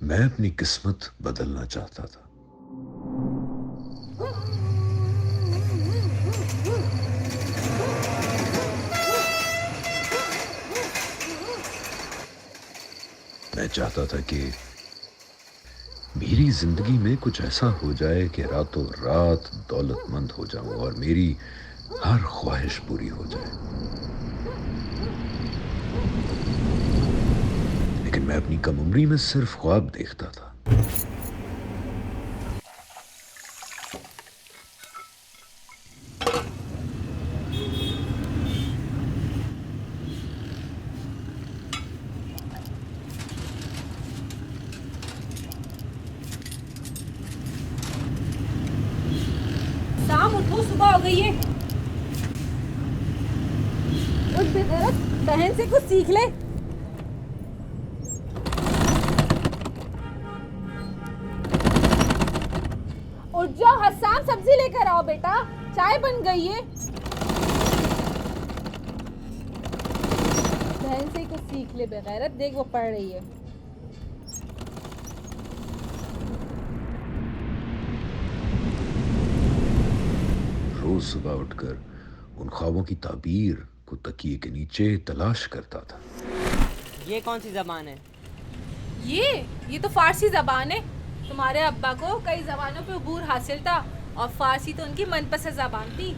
मैं अपनी किस्मत बदलना चाहता था। मैं चाहता था कि मेरी जिंदगी में कुछ ऐसा हो जाए कि रातों रात दौलतमंद हो जाऊं और मेरी हर ख्वाहिश पूरी हो जाए। लेकिन मैं अपनी कम उम्री में सिर्फ ख्वाब देखता था। शाम उठो, सुबह हो गई है। उठ बेगैरत, बहन से कुछ सीख ले। उठ जाओ हस्सान, सब्जी लेकर आओ बेटा, चाय बन गई है। बहन से कुछ सीख ले बेगैरत, देख वो पढ़ रही है। रोज सुबह उठकर उन ख्वाबों की ताबीर को तकिए के नीचे तलाश करता था। ये कौन सी जबान है? ये तो फारसी जबान है। तुम्हारे अब्बा को कई जबानों पे अबूर हासिल था और फारसी तो उनकी मनपसंद जबान थी।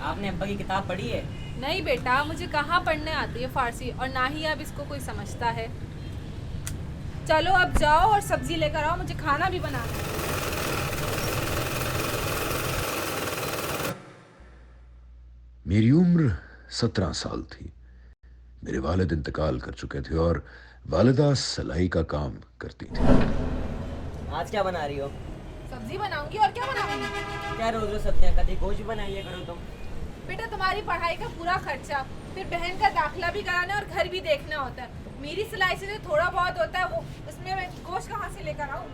आपने अब्बा की किताब पढ़ी है? नहीं बेटा, मुझे कहाँ पढ़ने आती है फारसी, और ना ही अब इसको कोई समझता है। चलो अब जाओ और सब्जी लेकर आओ, मुझे खाना भी बनाना है। मेरी उम्र 17 साल थी। मेरे वालिद इंतकाल कर चुके थे और वालिदा सिलाई का काम करती थी। आज क्या बना रही हो? सब्जी बनाऊंगी, और क्या बनाऊंगी। क्या रोज रोज सब्जियां, कभी गोश्त बनाइए करो तुम। बेटा तुम्हारी पढ़ाई का पूरा खर्चा, फिर बहन का दाखिला भी कराना और घर भी देखना होता है। मेरी सिलाई से जो थोड़ा बहुत होता है वो, उसमें मैं गोश्त कहाँ से लेकर आऊँ।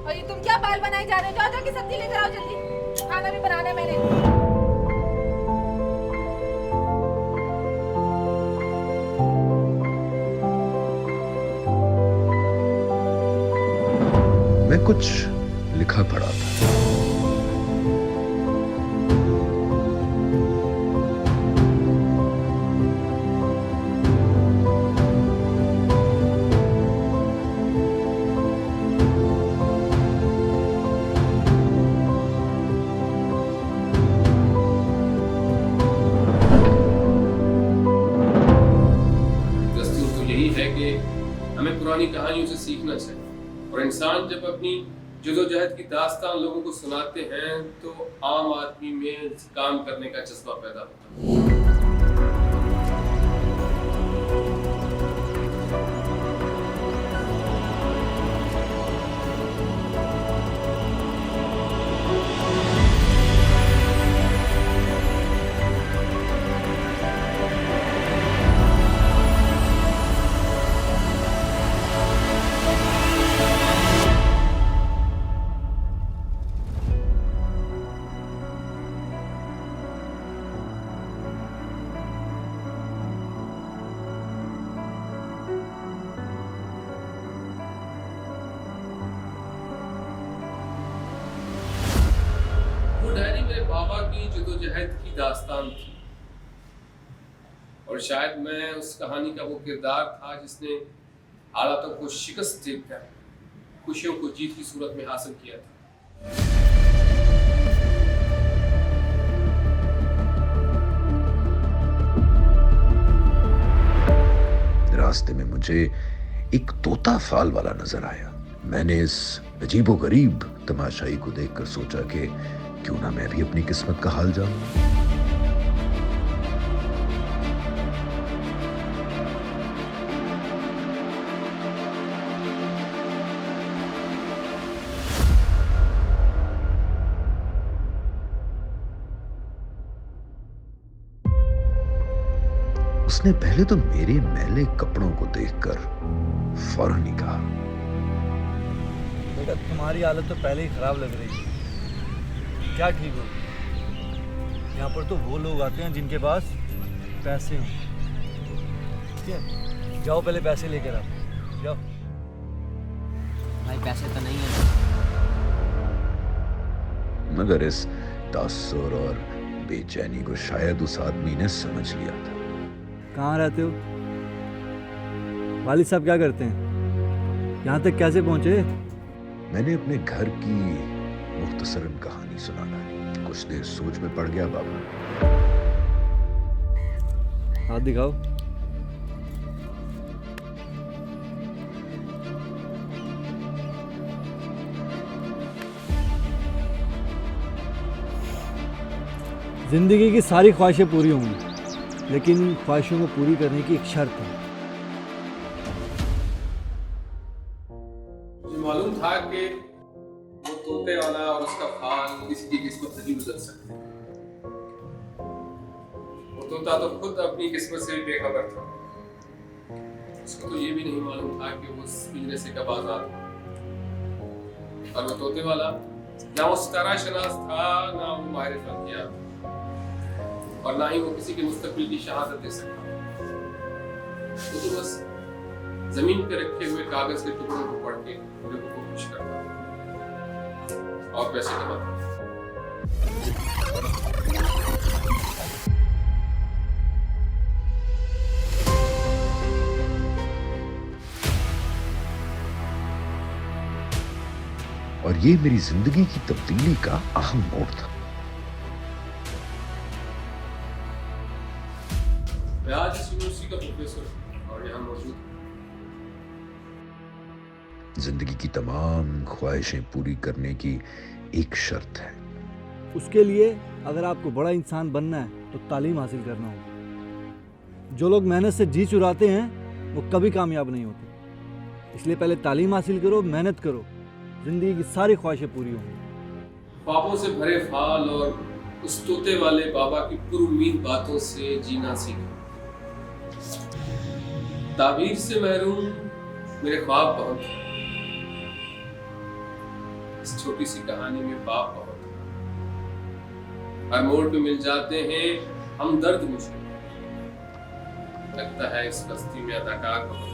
और ये तुम क्या बाल बनाए जा रहे हो? जाओ जाके सब्जी लेकर आओ जल्दी, खाना भी बनाना है मैंने। मैं कुछ लिखा पढ़ा था। दस्तूर तो यही है कि हमें पुरानी कहानियों से सीखना चाहिए, और इंसान जब अपनी जदोजहद की दास्तान लोगों को सुनाते हैं तो आम आदमी में काम करने का जज्बा पैदा होता है। वो डायरी मेरे बाबा की जदोजहद की दास्तान थी, और शायद मैं उस कहानी का वो किरदार था जिसने हालातों को शिकस्त देकर खुशियों को जीत की सूरत में हासिल किया था। रास्ते में मुझे एक तोता फाल वाला नजर आया। मैंने इस अजीबोगरीब तमाशाई को देखकर सोचा कि क्यों ना मैं भी अपनी किस्मत का हाल जानूं। उसने पहले तो मेरे मैले कपड़ों को देखकर फौरन ही कहा, बेटा तुम्हारी हालत तो पहले ही खराब लग रही है, क्या ठीक हो? यहाँ पर तो वो लोग आते हैं जिनके पास पैसे हों। ठीक है, जाओ पहले पैसे लेकर आओ। जाओ। भाई पैसे तो नहीं है। मगर इस तासुर और बेचैनी को शायद उस आदमी ने समझ लिया था। कहाँ रहते हो? वालिद साहब क्या करते हैं? यहाँ तक कैसे पहुँचे? मैंने अपने घर की मुख्तसरन कहानी सुना डाली। कुछ देर सोच में पड़ गया बाबा। हाथ दिखाओ। जिंदगी की सारी ख्वाहिशें पूरी होंगी, लेकिन ख्वाहिशों को पूरी करने की एक शर्त है। मुझे मालूम था कि वो तोते वाला और उसका फाल किसी की किस्मत नहीं बदल सकते। वो तोता तो खुद अपनी किस्मत से भी बेखबर था। उसको तो ये भी नहीं मालूम था कि वो उस पिंजरे से कब आजाद हो। और वो तोते वाला ना वो सितारा शनास था, ना वो माहिर फल्किया था, और ना ही वो किसी के मुस्तकबिल की शहादत दे सकता। वो तो बस जमीन पे रखे हुए कागज के टुकड़ों को पढ़ के लोगों को खुश करता और पैसे कमाता। और ये मेरी जिंदगी की तब्दीली का अहम मोड़ था। मैं आज इस यूनिवर्सिटी का प्रोफेसर हूं और यहाँ मौजूद हूं। जिंदगी की तमाम ख्वाहिशें पूरी करने की एक शर्त है। उसके लिए अगर आपको बड़ा इंसान बनना है तो तालीम हासिल करना होगा। जो लोग मेहनत से जी चुराते हैं वो कभी कामयाब नहीं होते। इसलिए पहले तालीम हासिल करो, मेहनत करो, जिंदगी की सारी ख्वाहिशें पूरी होंगी। ख्वाबों से भरे फाल और उस तोते वाले बाबा की पुरुमीद बातों से जीना सीखा। ताबीर से महरूम मेरे ख्वाब बहुत हैं। इस छोटी सी कहानी में बाप बहुत है। हर मोड़ पे मिल जाते हैं हमदर्द मुझे। लगता है इस बस्ती में अदाकार बहुत